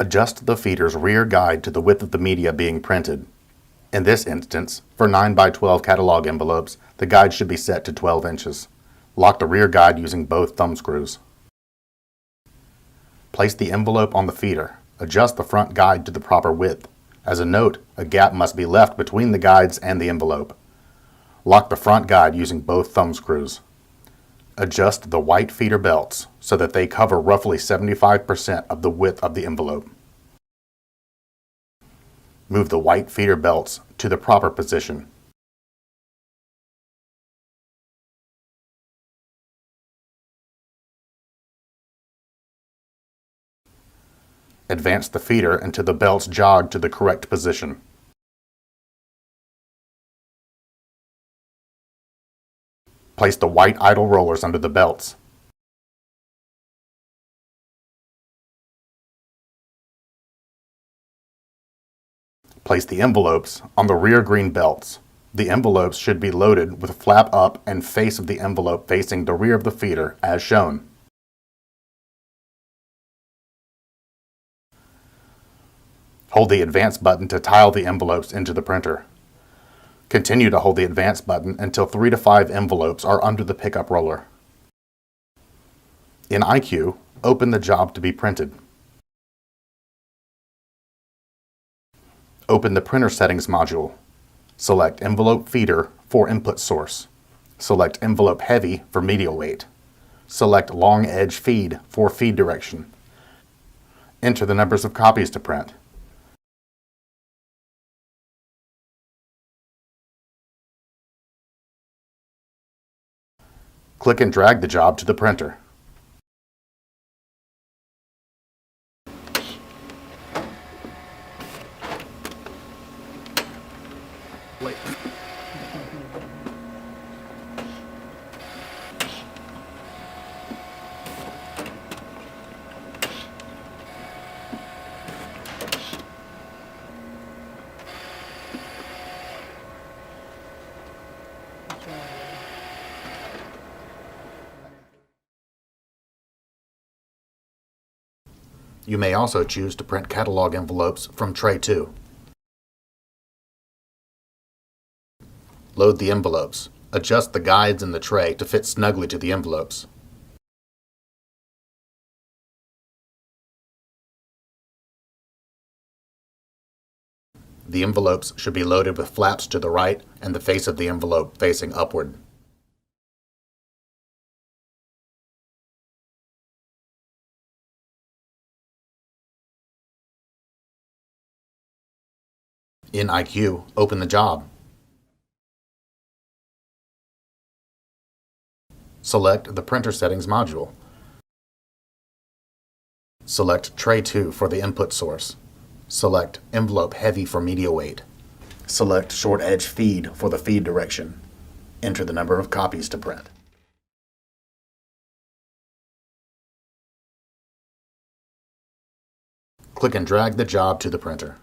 Adjust the feeder's rear guide to the width of the media being printed. In this instance, for 9x12 catalog envelopes, the guide should be set to 12 inches. Lock the rear guide using both thumb screws. Place the envelope on the feeder. Adjust the front guide to the proper width. As a note, a gap must be left between the guides and the envelope. Lock the front guide using both thumb screws. Adjust the white feeder belts so that they cover roughly 75% of the width of the envelope. Move the white feeder belts to the proper position. Advance the feeder until the belts jog to the correct position. Place the white idle rollers under the belts. Place the envelopes on the rear green belts. The envelopes should be loaded with flap up and face of the envelope facing the rear of the feeder as shown. Hold the Advance button to tile the envelopes into the printer. Continue to hold the Advance button until 3 to 5 envelopes are under the pickup roller. In iQ, open the job to be printed. Open the Printer Settings module. Select Envelope Feeder for input source. Select Envelope Heavy for media weight. Select Long Edge Feed for feed direction. Enter the numbers of copies to print. Click and drag the job to the printer. You may also choose to print catalog envelopes from Tray 2. Load the envelopes. Adjust the guides in the tray to fit snugly to the envelopes. The envelopes should be loaded with flaps to the right and the face of the envelope facing upward. In iQ, open the job. Select the Printer Settings module. Select Tray 2 for the input source. Select Envelope Heavy for media weight. Select Short Edge Feed for the feed direction. Enter the number of copies to print. Click and drag the job to the printer.